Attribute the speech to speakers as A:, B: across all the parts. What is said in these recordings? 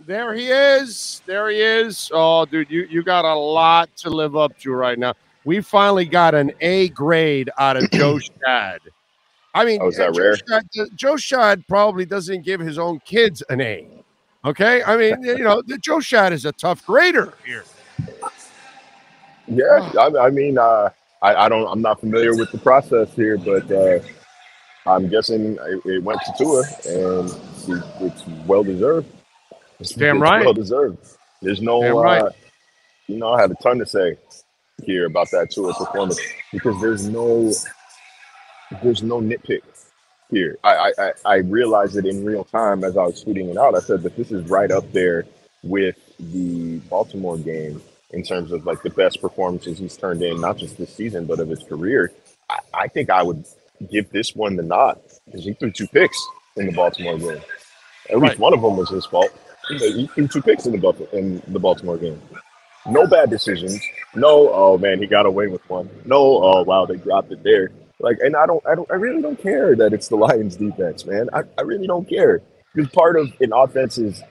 A: There he is. There he is. Oh, dude, you got a lot to live up to right now. We finally got an A grade out of Joe Shad. I mean,
B: is that rare?
A: Joe Shad probably doesn't give his own kids an A. Okay? I mean, Joe Shad is a tough grader here.
B: Yeah, I mean, I'm not familiar with the process here, but I'm guessing it went to Tua, and it's well deserved. It's
A: right.
B: Well deserved. There's no,
A: right.
B: I have a ton to say here about that Tua performance because there's no nitpick here. I realized it in real time as I was tweeting it out. I said that this is right up there with the Baltimore game in terms of like the best performances he's turned in, not just this season, but of his career. I think I would give this one the nod because he threw 2 picks in the Baltimore game. At least one of them was his fault. He threw 2 picks in the Baltimore game. No bad decisions. No, oh man, he got away with one. No, oh wow, they dropped it there. Like, and I really don't care that it's the Lions defense, man. I really don't care. Because part of an offense is,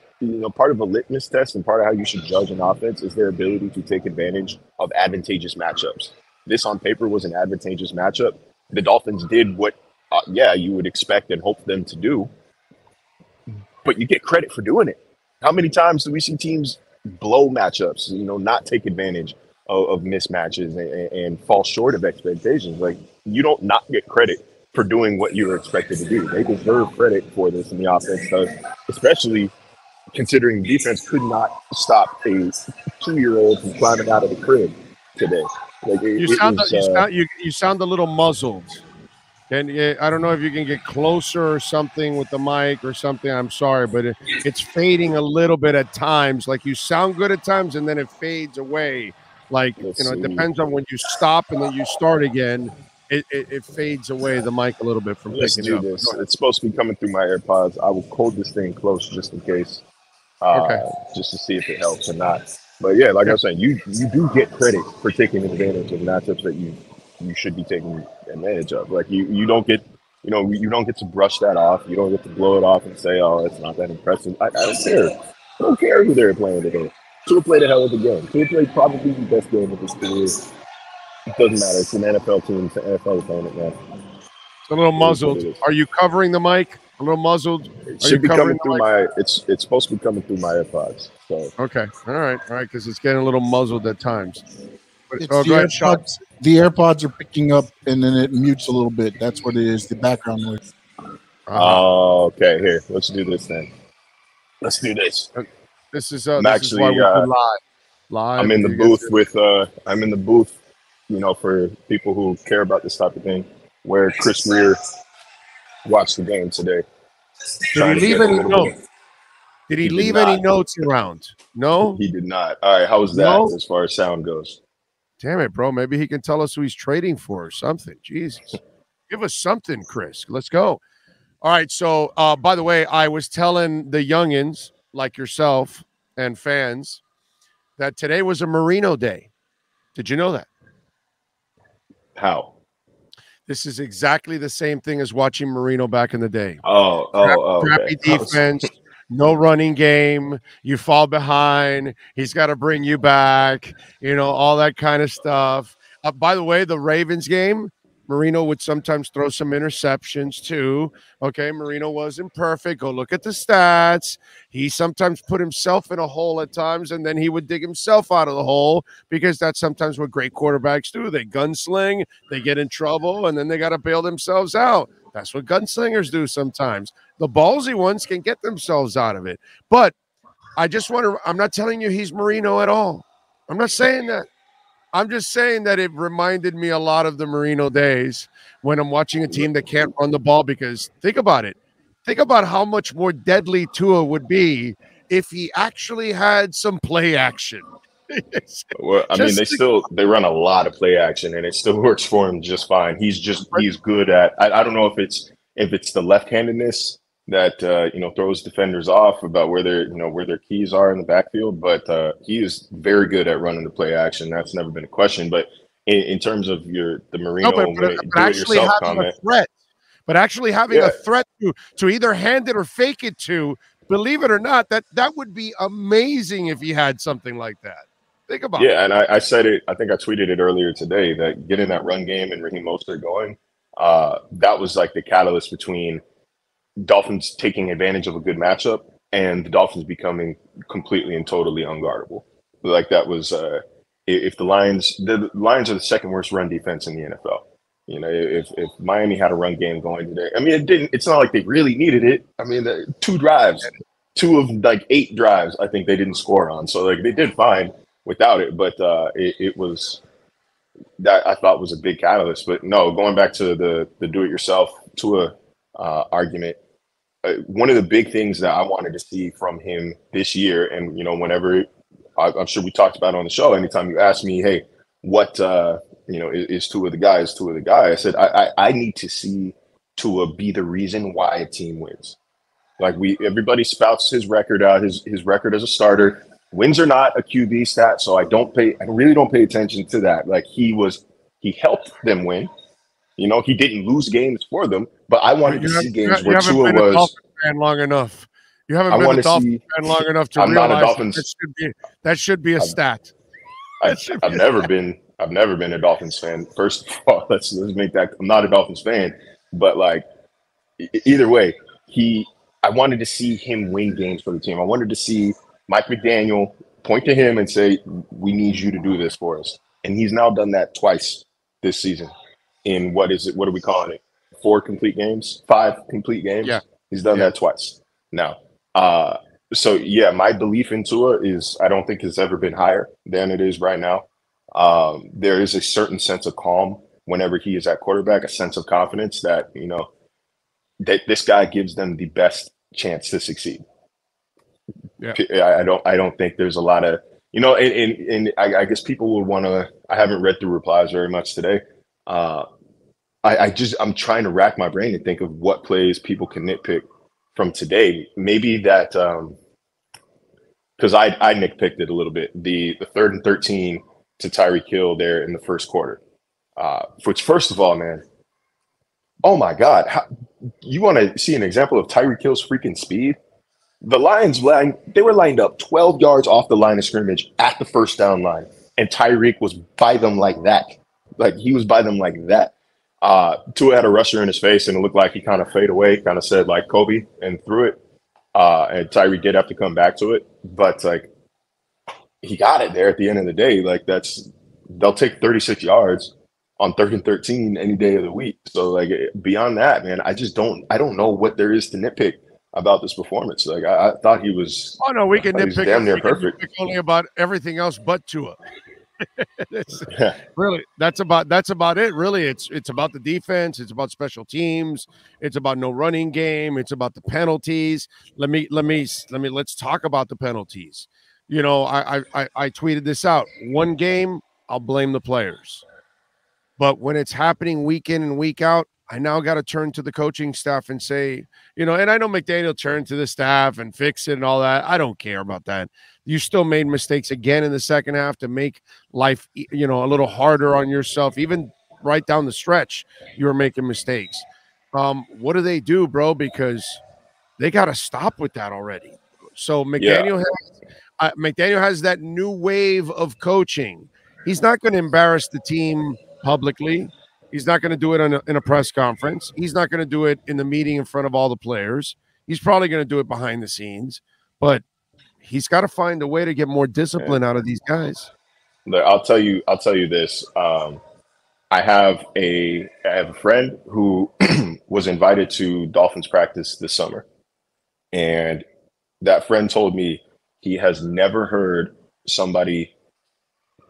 B: part of a litmus test and part of how you should judge an offense is their ability to take advantage of advantageous matchups. This on paper was an advantageous matchup. The Dolphins did what, you would expect and hope them to do. But you get credit for doing it. How many times do we see teams blow matchups, not take advantage of mismatches and fall short of expectations? Like, you don't not get credit for doing what you were expected to do. They deserve credit for this, and the offense does, especially considering the defense could not stop a 2-year-old from climbing out of the crib today. Like,
A: you sound a little muzzled. And I don't know if you can get closer or something with the mic or something. I'm sorry, but it's fading a little bit at times. Like, you sound good at times, and then it fades away. Like, it depends on when you stop and then you start again. It fades away the mic a little bit from picking up.
B: This. It's supposed to be coming through my AirPods. I will hold this thing close just in case, just to see if it helps or not. But yeah, like I was saying, you do get credit for taking advantage of matchups that you should be taking advantage of. Like, you don't get to brush that off. You don't get to blow it off and say, oh, it's not that impressive. I don't care. I don't care who they're playing today. Tua played a hell of a game. Tua played probably the best game of his career. It doesn't matter. It's an NFL team. It's an NFL opponent, man.
A: It's a little muzzled. Are you covering the mic? A little muzzled?
B: It should be coming through my – it's supposed to be coming through my AirPods. So.
A: Okay. All right, because it's getting a little muzzled at times.
C: Go ahead, Jacques. The AirPods are picking up, and then it mutes a little bit. That's what it is, the background noise.
B: Okay. Here, let's do this then. Let's do this.
A: This is why we do live.
B: I'm in the booth with for people who care about this type of thing, where Chris Greer watched the game today.
A: Did he leave any notes? Did he leave any notes around? No?
B: He did not. All right, how was that as far as sound goes?
A: Damn it, bro. Maybe he can tell us who he's trading for or something. Jesus. Give us something, Chris. Let's go. All right, so by the way, I was telling the youngins like yourself and fans that today was a Marino Day. Did you know that?
B: How?
A: This is exactly the same thing as watching Marino back in the day.
B: Crappy
A: defense, no running game. You fall behind. He's got to bring you back. All that kind of stuff. By the way, the Ravens game, Marino would sometimes throw some interceptions too. Okay, Marino wasn't perfect. Go look at the stats. He sometimes put himself in a hole at times, and then he would dig himself out of the hole because that's sometimes what great quarterbacks do. They gunsling, they get in trouble, and then they got to bail themselves out. That's what gunslingers do sometimes. The ballsy ones can get themselves out of it. But I just want to – I'm not telling you he's Marino at all. I'm not saying that. I'm just saying that it reminded me a lot of the Marino days when I'm watching a team that can't run the ball, because think about it. Think about how much more deadly Tua would be if he actually had some play action.
B: Well, I mean, they run a lot of play action, and it still works for him just fine. He's good at. I don't know if it's the left-handedness that throws defenders off about where their keys are in the backfield, but he is very good at running the play action. That's never been a question. But in terms of the Marino,
A: but actually having a threat, a threat to either hand it or fake it to believe it or not, that would be amazing if he had something like that. Think about it.
B: Yeah, and I said it, I think I tweeted it earlier today, that getting that run game and Raheem Mostert going, that was like the catalyst between Dolphins taking advantage of a good matchup and the Dolphins becoming completely and totally unguardable. Like that was if the Lions are the second worst run defense in the NFL. You know, if Miami had a run game going today, I mean, it's not like they really needed it. I mean, two of like 8 drives, I think they didn't score on. So like they did fine without it, but it was that I thought was a big catalyst. But no, going back to the do-it-yourself Tua argument, one of the big things that I wanted to see from him this year, and you know, whenever I'm sure we talked about it on the show, anytime you ask me, hey, what you know, is Tua the guy? Is Tua the guy? I said I need to see Tua be the reason why a team wins. Like everybody spouts his record out, his record as a starter. Wins are not a QB stat, so I really don't pay attention to that. Like he helped them win. You know, he didn't lose games for them, but I wanted to see games where Tua was.
A: Dolphins fan long enough. You haven't been a Dolphins fan long enough to realize that should be a stat.
B: I've never been a Dolphins fan. First of all, let's make that I'm not a Dolphins fan, but like either way, I wanted to see him win games for the team. I wanted to see Mike McDaniel point to him and say, "We need you to do this for us." And he's now done that twice this season. In what is it? What are we calling it? 4 complete games? 5 complete games?
A: Yeah.
B: He's done that twice now. So yeah, my belief in Tua is I don't think it's ever been higher than it is right now. There is a certain sense of calm whenever he is at quarterback, a sense of confidence that, you know, that this guy gives them the best chance to succeed.
A: Yeah.
B: I don't think there's a lot of, you know, and I guess people would want to, I haven't read through replies very much today. I'm trying to rack my brain and think of what plays people can nitpick from today. Maybe that, because I nitpicked it a little bit. The 3rd and 13 to Tyreek Hill there in the first quarter. Which, first of all, man, oh my God, you want to see an example of Tyreek Hill's freaking speed? The Lions they were lined up 12 yards off the line of scrimmage at the first down line, and Tyreek was by them like that. Like he was by them like that. Tua had a rusher in his face, and it looked like he kind of faded away, kind of said like Kobe, and threw it. And Tyreek did have to come back to it, but like he got it there at the end of the day. Like they'll take 36 yards on 3rd and 13 any day of the week. So like beyond that, man, I don't know what there is to nitpick about this performance. Like I thought he was.
A: Oh no, we can nitpick
B: damn near perfect.
A: Only about everything else but Tua. Really, that's about it. Really, it's about the defense. It's about special teams. It's about no running game. It's about the penalties. Let's talk about the penalties. You know, I tweeted this out. One game, I'll blame the players, but when it's happening week in and week out, I now got to turn to the coaching staff and say, you know, and I know McDaniel turned to the staff and fix it and all that. I don't care about that. You still made mistakes again in the second half to make life, you know, a little harder on yourself. Even right down the stretch, you were making mistakes. What do they do, bro? Because they got to stop with that already. So McDaniel has that new wave of coaching. He's not going to embarrass the team publicly. He's not going to do it in a press conference. He's not going to do it in the meeting in front of all the players. He's probably going to do it behind the scenes, but he's got to find a way to get more discipline out of these guys.
B: I'll tell you this. I have a friend who was invited to Dolphins practice this summer, and that friend told me he has never heard somebody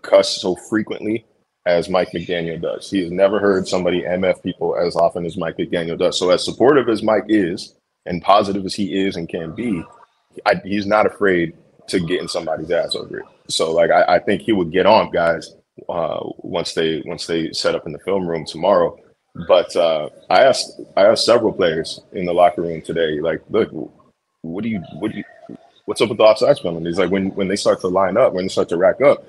B: cuss so frequently as Mike McDaniel does. He has never heard somebody MF people as often as Mike McDaniel does. So as supportive as Mike is and positive as he is and can be, he's not afraid to get in somebody's ass over it. So like I think he would get on guys once they set up in the film room tomorrow. But I asked several players in the locker room today, like, look, what's up with the offsides penalties? Like when they start to line up, when they start to rack up,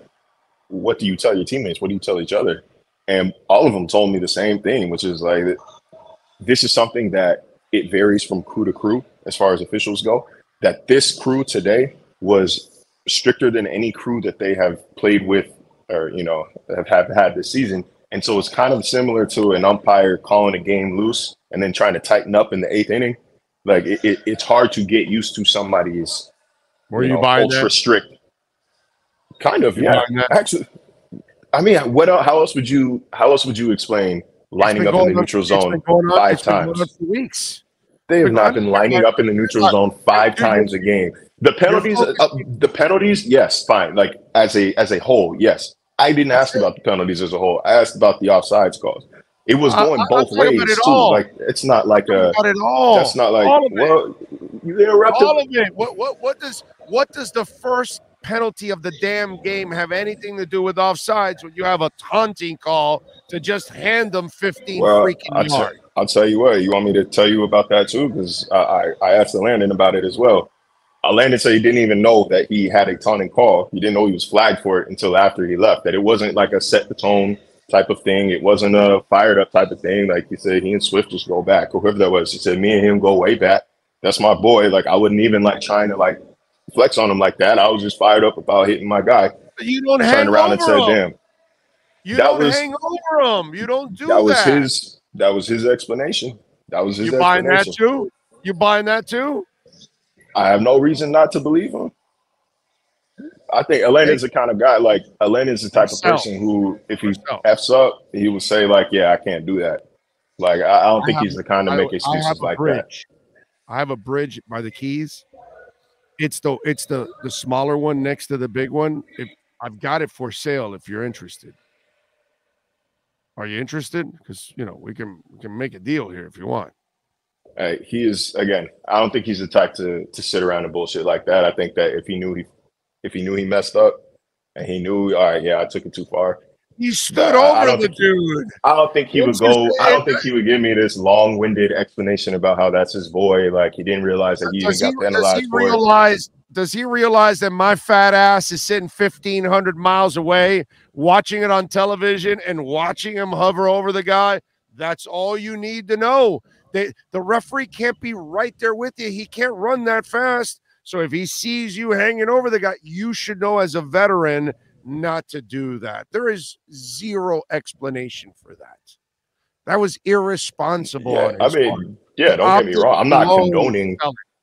B: what do you tell your teammates? What do you tell each other? And all of them told me the same thing, which is like, this is something that it varies from crew to crew as far as officials go. that this crew today was stricter than any crew that they have played with or, have had this season. And so it's kind of similar to an umpire calling a game loose and then trying to tighten up in the 8th inning. Like it's hard to get used to somebody's, ultra strict. Kind of, yeah. Actually, I mean, how else would you explain lining up in the neutral zone 5 times?
A: For weeks.
B: They have not been lining up in the neutral zone 5 times a game. The penalties, yes, fine. Like as a whole, yes. I didn't ask about the penalties as a whole. I asked about the offsides calls. It was going both ways too. Like it's not like that's not like you interrupted
A: all of it. What does the first penalty of the damn game have anything to do with offsides when you have a taunting call to just hand them 15 freaking yards?
B: I'll tell you what. You want me to tell you about that too? Because I asked Landon about it as well. Landon said he didn't even know that he had a taunting call. He didn't know he was flagged for it until after he left. That it wasn't like a set the tone type of thing. It wasn't a fired up type of thing. Like he said, he and Swift just go back, or whoever that was. He said, me and him go way back. That's my boy. Like I wouldn't even like trying to like flex on him like that. I was just fired up about hitting my guy.
A: But you don't
B: turned around and said, damn.
A: You don't hang over him. You don't do that.
B: That was his explanation. That was his
A: explanation. Buying that too? You buying that too?
B: I have no reason not to believe him. I think Elena's the kind of guy, like Elena's the type of person who, if he F's up, he would say like, yeah, I can't do that. Like, I don't think he's the kind to make excuses like that.
A: I have a bridge by the Keys. It's the smaller one next to the big one. I've got it for sale if you're interested. Are you interested? Because we can make a deal here if you want.
B: He is, again, I don't think he's the type to sit around and bullshit like that. I think that if he knew he messed up and he knew, all right, yeah, I took it too far.
A: He stood over the dude.
B: I don't think he would go. I don't think he would give me this long-winded explanation about how that's his boy. Like he didn't realize that he even got penalized for it.
A: Does he realize that my fat ass is sitting 1,500 miles away, watching it on television and watching him hover over the guy? That's all you need to know. The referee can't be right there with you. He can't run that fast. So if he sees you hanging over the guy, you should know as a veteran not to do that. There is zero explanation for that. That was irresponsible.
B: Yeah, don't get me wrong.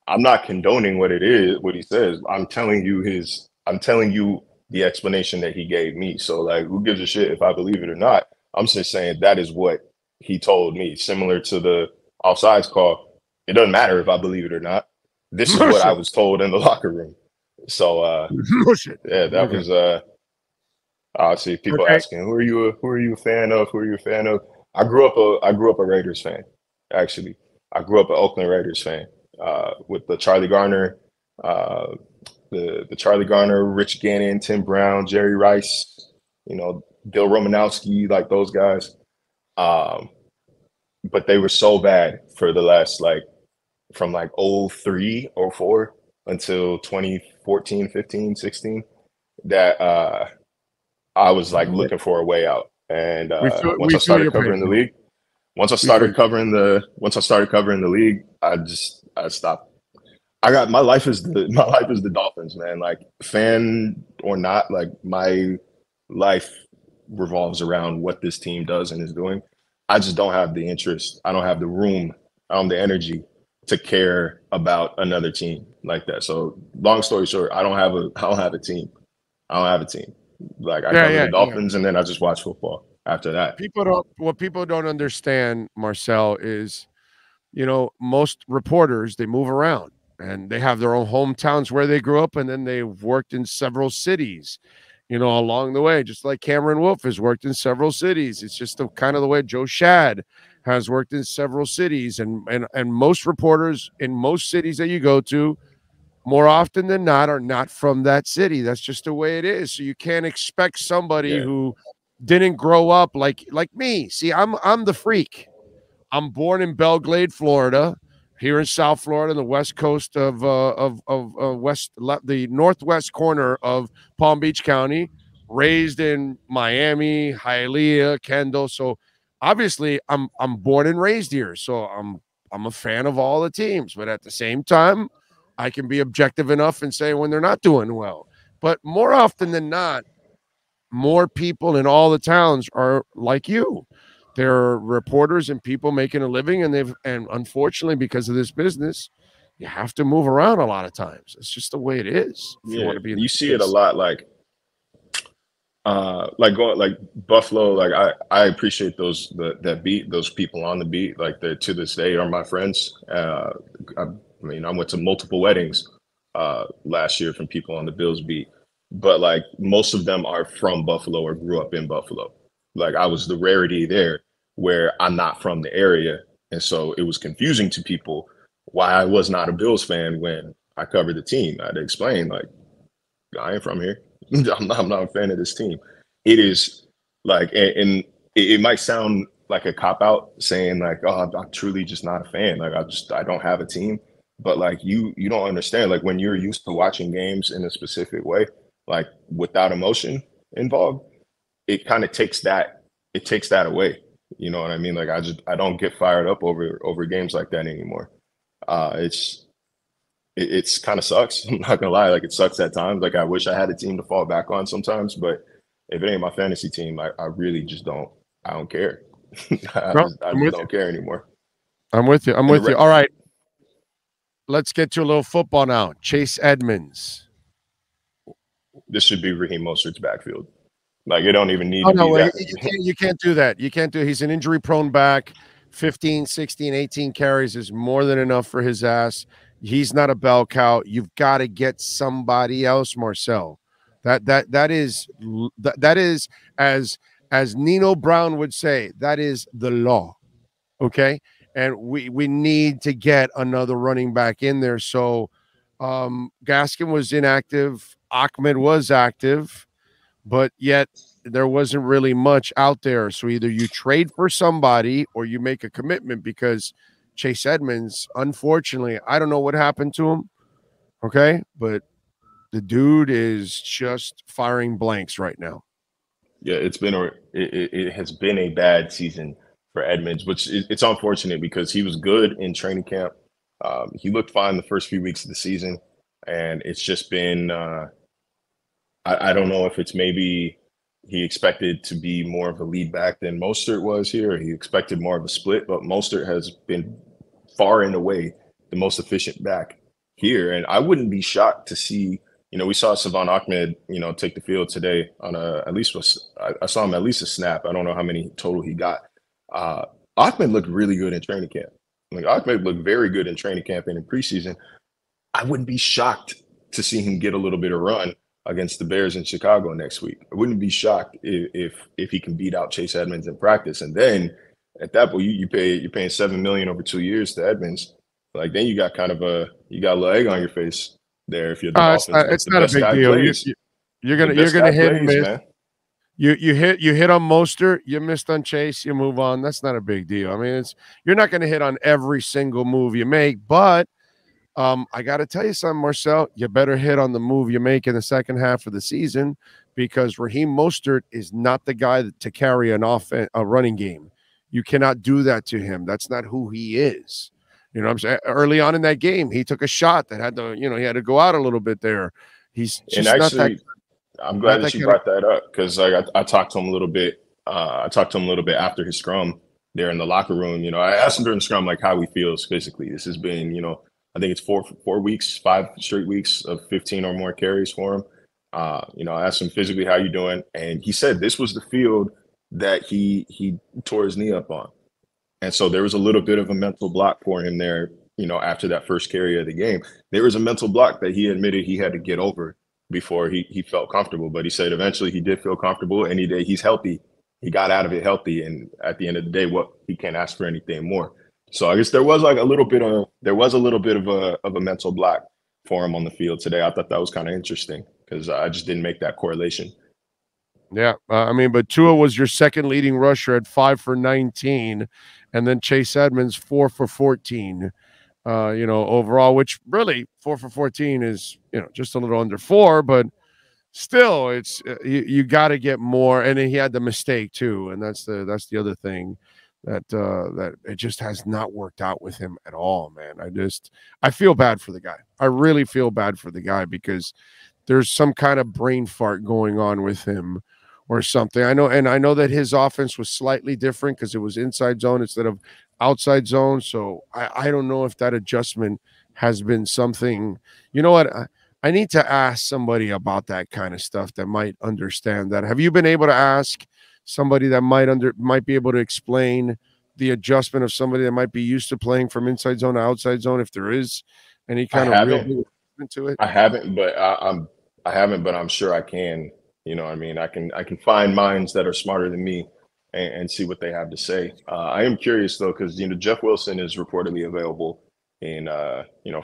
B: I'm not condoning what he says. I'm telling you the explanation that he gave me. So like, who gives a shit if I believe it or not? I'm just saying that is what he told me, similar to the offsides call. It doesn't matter if I believe it or not. This is what I was told in the locker room. So yeah, that was I see people asking, who are you a fan of? Who are you a fan of? I grew up a Raiders fan, actually. I grew up an Oakland Raiders fan, with the Charlie Garner, the Charlie Garner, Rich Gannon, Tim Brown, Jerry Rice, Bill Romanowski, like those guys. But they were so bad for the last from 03, 04 until 2014, 15, 16 that I was looking for a way out. And once I started covering the league, I stopped. My life is the Dolphins, man. Like fan or not, like my life revolves around what this team does and is doing. I just don't have the interest. I don't have the room. I don't have the energy to care about another team like that. So long story short, I don't have a team. Like I cover the Dolphins and then I just watch football after that.
A: What people don't understand, Marcel, is, most reporters, they move around and they have their own hometowns where they grew up, and then they've worked in several cities, along the way, just like Cameron Wolf has worked in several cities. It's just kind of the way Joe Shad has worked in several cities, and most reporters in most cities that you go to, more often than not, are not from that city. That's just the way it is. So you can't expect somebody who didn't grow up like me. See, I'm the freak. I'm born in Belglade, Florida, here in South Florida, the west coast of the northwest corner of Palm Beach County. Raised in Miami, Hialeah, Kendall. So obviously, I'm born and raised here. So I'm a fan of all the teams, but at the same time, I can be objective enough and say when they're not doing well. But more often than not, more people in all the towns are like you. There are reporters and people making a living, and unfortunately, because of this business, you have to move around a lot of times. It's just the way it is. If you want to be in
B: you see it a lot, like going like Buffalo. Like I appreciate those those people on the beat. Like they to this day are my friends. I mean, I went to multiple weddings last year from people on the Bills beat, but like most of them are from Buffalo or grew up in Buffalo. Like I was the rarity there where I'm not from the area, and so it was confusing to people why I was not a Bills fan when I covered the team. I had to explain like I ain't from here. I'm not a fan of this team. It is like, and it might sound like a cop out saying like, oh, I'm truly just not a fan. Like I don't have a team. But like you don't understand. Like when you're used to watching games in a specific way, like without emotion involved, it kind of takes that away. You know what I mean? Like I don't get fired up over games like that anymore. It's kind of sucks. I'm not gonna lie. Like it sucks at times. Like I wish I had a team to fall back on sometimes, but if it ain't my fantasy team, I really just don't. I don't care. I just don't care anymore.
A: I'm with you. I'm with you. All right. Let's get to a little football now. Chase Edmonds.
B: This should be Raheem Mostert's backfield. Like it don't even need to be that.
A: You can't do that. You can't do it. He's an injury-prone back. 15, 16, 18 carries is more than enough for his ass. He's not a bell cow. You've got to get somebody else, Marcel. That is as Nino Brown would say, that is the law. Okay? And we need to get another running back in there. So Gaskin was inactive. Ahmed was active, but yet there wasn't really much out there. So either you trade for somebody or you make a commitment, because Chase Edmonds, unfortunately, I don't know what happened to him. Okay. But the dude is just firing blanks right now.
B: Yeah, it has been a bad season for Edmonds, which it's unfortunate because he was good in training camp. He looked fine the first few weeks of the season, and it's just been I don't know if it's maybe he expected to be more of a lead back than Mostert was here, or he expected more of a split, but Mostert has been far and away the most efficient back here. And I wouldn't be shocked to see, we saw Savon Ahmed, take the field today on I saw him at least a snap. I don't know how many total he got. Ahmed looked really good in training camp. Like Ahmed looked very good in training camp and in preseason. I wouldn't be shocked to see him get a little bit of run against the Bears in Chicago next week. I wouldn't be shocked if he can beat out Chase Edmonds in practice. And then at that point, you're paying $7 million over 2 years to Edmonds. Like then you got kind of a little egg on your face there if you're the Dolphins.
A: It's not a big deal. You're gonna hit and miss. Man. You hit on Mostert, you missed on Chase, you move on. That's not a big deal. I mean, you're not going to hit on every single move you make, but I got to tell you something, Marcel. You better hit on the move you make in the second half of the season, because Raheem Mostert is not the guy to carry a running game. You cannot do that to him. That's not who he is. You know what I'm saying? Early on in that game, he took a shot that had to, he had to go out a little bit there. He's just not that.
B: I'm glad that you brought that up, because I talked to him a little bit. I talked to him a little bit after his scrum there in the locker room. I asked him during the scrum like how he feels physically. This has been, I think it's 4 weeks, 5 straight weeks of 15 or more carries for him. I asked him physically, how you doing? And he said this was the field that he tore his knee up on. And so there was a little bit of a mental block for him there, after that first carry of the game. There was a mental block that he admitted he had to get over before he felt comfortable. But he said eventually he did feel comfortable, and he's healthy. He got out of it healthy. And at the end of the day, he can't ask for anything more. So I guess there was a little bit of a mental block for him on the field today. I thought that was kind of interesting, because I just didn't make that correlation.
A: Yeah, but Tua was your second leading rusher at 5 for 19, and then Chase Edmonds 4 for 14. Overall, which really 4 for 14 is just a little under 4, but still, it's you got to get more. And then he had the mistake too, and that's the other thing that it just has not worked out with him at all, man. I feel bad for the guy. I really feel bad for the guy because there's some kind of brain fart going on with him or something. I know that his offense was slightly different because it was inside zone instead of outside zone. So I don't know if that adjustment has been something. You know what? I need to ask somebody about that kind of stuff that might understand that. Have you been able to ask somebody that might be able to explain the adjustment of somebody that might be used to playing from inside zone to outside zone, if there is any kind of real adjustment to it?
B: I haven't, but I haven't, but I'm sure I can. You know what I mean? I can find minds that are smarter than me and see what they have to say. I am curious though, because Jeff Wilson is reportedly available in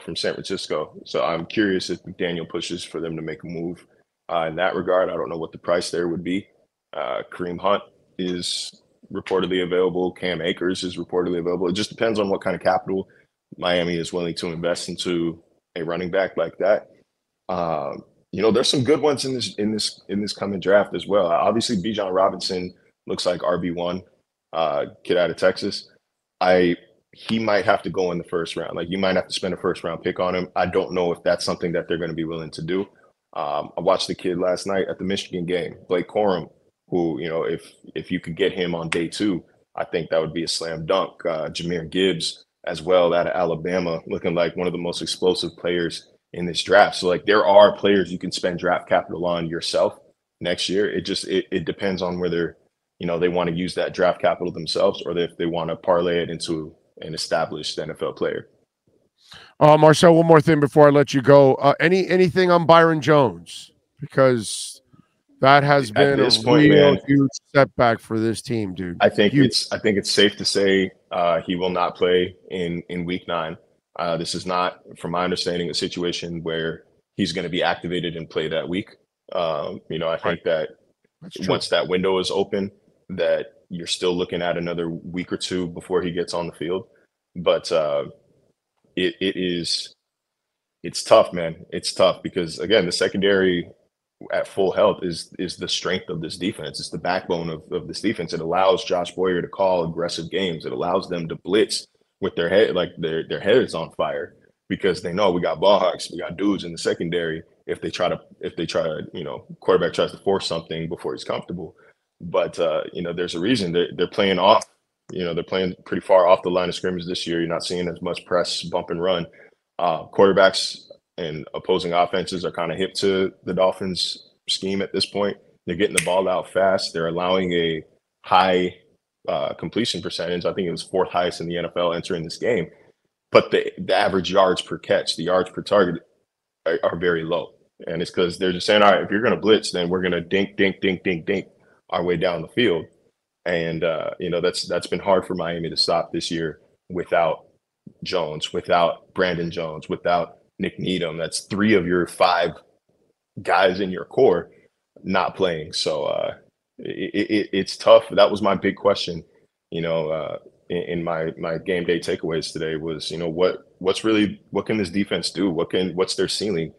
B: from San Francisco. So I'm curious if McDaniel pushes for them to make a move in that regard. I don't know what the price there would be. Kareem Hunt is reportedly available. Cam Akers is reportedly available. It just depends on what kind of capital Miami is willing to invest into a running back like that. There's some good ones in this coming draft as well. Obviously, Bijan Robinson looks like RB1, kid out of Texas. He might have to go in the first round. Like, you might have to spend a first round pick on him. I don't know if that's something that they're going to be willing to do. I watched the kid last night at the Michigan game, Blake Corum, who, if you could get him on day 2, I think that would be a slam dunk. Jahmyr Gibbs as well out of Alabama, looking like one of the most explosive players in this draft. So, like, there are players you can spend draft capital on yourself next year. It depends on whether, they want to use that draft capital themselves or if they want to parlay it into an established NFL player.
A: Marcel, one more thing before I let you go. Anything on Byron Jones? Because that has been a real huge setback for this team, dude.
B: I think it's safe to say he will not play in week 9. This is not, from my understanding, a situation where he's going to be activated and play that week. I think that once that window is open, that you're still looking at another week or 2 before he gets on the field. But it's tough, man. It's tough because, again, the secondary at full health is the strength of this defense. It's the backbone of this defense. It allows Josh Boyer to call aggressive games. It allows them to blitz with their head, like their head is on fire, because they know we got ball hawks, we got dudes in the secondary. If they try to, quarterback tries to force something before he's comfortable. But there's a reason they're playing off. They're playing pretty far off the line of scrimmage this year. You're not seeing as much press, bump and run. Quarterbacks and opposing offenses are kind of hip to the Dolphins scheme at this point. They're getting the ball out fast. They're allowing a high completion percentage. I think it was 4th highest in the NFL entering this game. But the average yards per catch, the yards per target are very low. And it's because they're just saying, all right, if you're going to blitz, then we're going to dink, dink, dink, dink, dink our way down the field. And, that's been hard for Miami to stop this year without Jones, without Brandon Jones, without Nick Needham. That's 3 of your 5 guys in your core not playing. So it's tough. That was my big question, in my game day takeaways today was, what can this defense do? What's their ceiling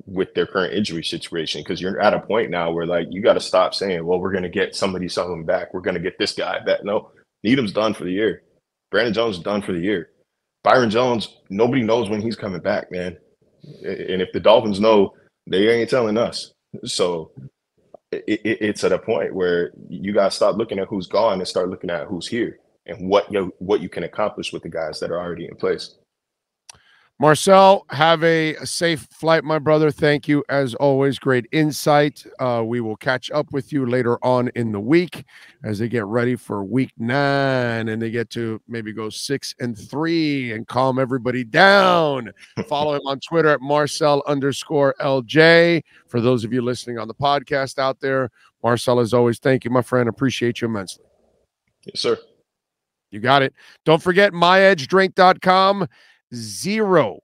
B: with their current injury situation? Because you're at a point now where, like, you got to stop saying, well, we're going to get somebody back. We're going to get this guy back. No, Needham's done for the year. Brandon Jones is done for the year. Byron Jones, nobody knows when he's coming back, man. And if the Dolphins know, they ain't telling us. So it's at a point where you got to stop looking at who's gone and start looking at who's here and what you can accomplish with the guys that are already in place.
A: Marcel, have a safe flight, my brother. Thank you, as always. Great insight. We will catch up with you later on in the week as they get ready for week 9 and they get to maybe go 6-3 and calm everybody down. Follow him on Twitter at Marcel_LJ. For those of you listening on the podcast out there, Marcel, as always, thank you, my friend. Appreciate you immensely.
B: Yes, sir.
A: You got it. Don't forget myedgedrink.com. Zero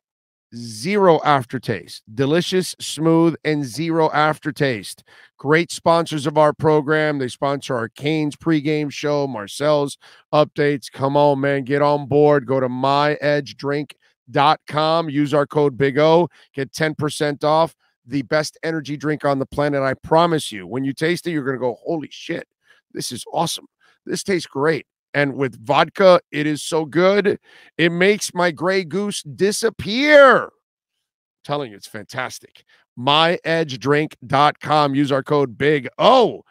A: aftertaste. Delicious, smooth, and zero aftertaste. Great sponsors of our program. They sponsor our Canes pregame show, Marcel's updates. Come on, man. Get on board. Go to myedgedrink.com. Use our code Big O. Get 10% off. The best energy drink on the planet. I promise you, when you taste it, you're going to go, holy shit, this is awesome. This tastes great. And with vodka, it is so good. It makes my Grey Goose disappear. I'm telling you, it's fantastic. myedgedrink.com. Use our code BIG O.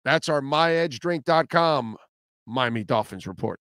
A: That's our myedgedrink.com Miami Dolphins report.